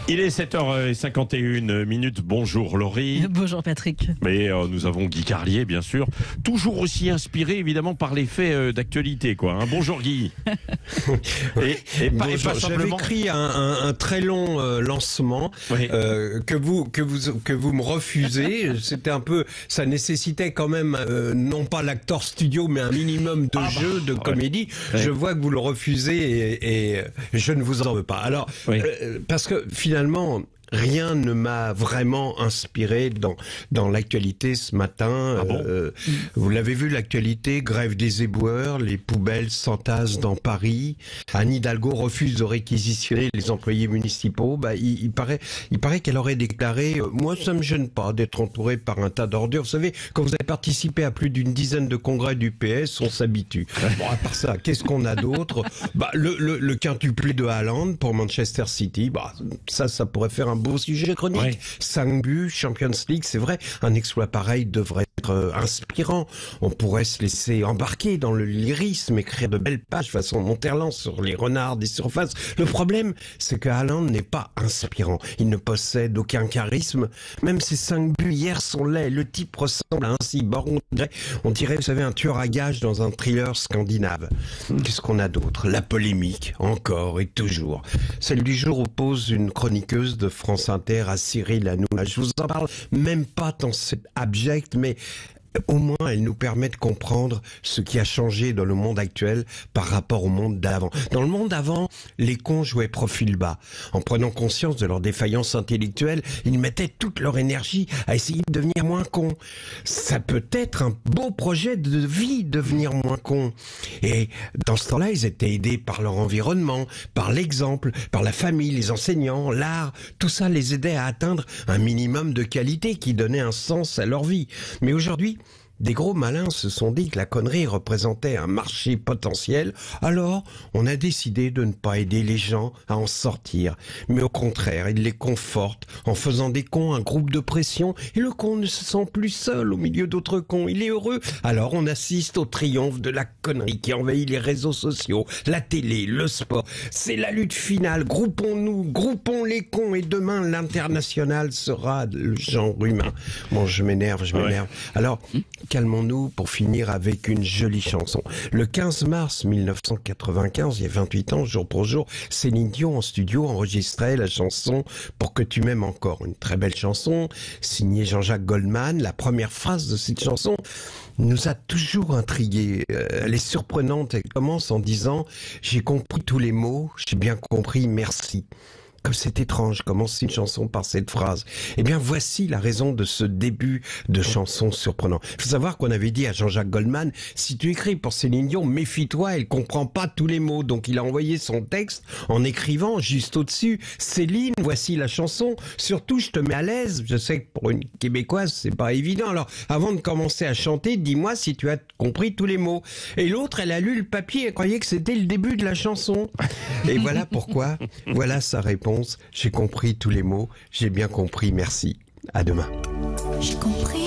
Il est 7h51. Bonjour Laurie. Bonjour Patrick. Mais nous avons Guy Carlier, bien sûr. Toujours aussi inspiré, évidemment, par les faits d'actualité, quoi. Hein. Bonjour Guy. et pas simplement... J'avais écrit un très long lancement oui. que vous me refusez. C'était un peu... Ça nécessitait quand même, non pas l'acteur studio, mais un minimum de jeu, de comédie. Ouais. Je vois que vous le refusez et je ne vous en veux pas. Alors, oui. Parce que finalement... Rien ne m'a vraiment inspiré dans l'actualité ce matin. Ah bon vous l'avez vu, l'actualité, grève des éboueurs, les poubelles s'entassent dans Paris. Anne Hidalgo refuse de réquisitionner les employés municipaux. Il paraît qu'elle aurait déclaré « Moi, ça me gêne pas d'être entouré par un tas d'ordures. » Vous savez, quand vous avez participé à plus d'une dizaine de congrès du PS, on s'habitue. Bon, à part ça, qu'est-ce qu'on a d'autre ? Le quintuplé de Haaland pour Manchester City, ça pourrait faire un beau sujet chronique. Ouais. 5 buts, Champions League, c'est vrai, un exploit pareil devrait être inspirant. On pourrait se laisser embarquer dans le lyrisme, écrire de belles pages façon Monterland sur les renards des surfaces. Le problème, c'est que Haaland n'est pas inspirant. Il ne possède aucun charisme. Même ses 5 buts hier sont laids. Le type ressemble à un cyborg. On dirait, vous savez, un tueur à gages dans un thriller scandinave. Qu'est-ce qu'on a d'autre ? La polémique, encore et toujours. Celle du jour oppose une chroniqueuse de France Inter à Cyril Hanouna. Je vous en parle même pas tant c'est abject, mais au moins, elle nous permet de comprendre ce qui a changé dans le monde actuel par rapport au monde d'avant. Dans le monde d'avant, les cons jouaient profil bas. En prenant conscience de leur défaillance intellectuelle, ils mettaient toute leur énergie à essayer de devenir moins cons. Ça peut être un beau projet de vie, devenir moins cons. Et dans ce temps-là, ils étaient aidés par leur environnement, par l'exemple, par la famille, les enseignants, l'art. Tout ça les aidait à atteindre un minimum de qualité qui donnait un sens à leur vie. Mais aujourd'hui, des gros malins se sont dit que la connerie représentait un marché potentiel, alors on a décidé de ne pas aider les gens à en sortir, mais au contraire, ils les confortent en faisant des cons un groupe de pression, et le con ne se sent plus seul au milieu d'autres cons, il est heureux. Alors on assiste au triomphe de la connerie qui envahit les réseaux sociaux, la télé, le sport. C'est la lutte finale, groupons-nous, groupons les cons, et demain l'international sera le genre humain. Bon, je m'énerve. Alors, calmons-nous pour finir avec une jolie chanson. Le 15 mars 1995, il y a 28 ans, jour pour jour, Céline Dion en studio enregistrait la chanson « Pour que tu m'aimes encore ». Une très belle chanson, signée Jean-Jacques Goldman. La première phrase de cette chanson nous a toujours intrigués. Elle est surprenante. Elle commence en disant « J'ai compris tous les mots, j'ai bien compris, merci ». Comme c'est étrange, commencer une chanson par cette phrase. Eh bien, voici la raison de ce début de chanson surprenant. Il faut savoir qu'on avait dit à Jean-Jacques Goldman, si tu écris pour Céline Dion, méfie-toi, elle comprend pas tous les mots. Donc, il a envoyé son texte en écrivant juste au-dessus, Céline, voici la chanson. Surtout, je te mets à l'aise. Je sais que pour une Québécoise, c'est pas évident. Alors, avant de commencer à chanter, dis-moi si tu as compris tous les mots. Et l'autre, elle a lu le papier, elle croyait que c'était le début de la chanson. Et voilà pourquoi, voilà sa réponse. J'ai compris tous les mots, j'ai bien compris, merci. À demain. J'ai compris.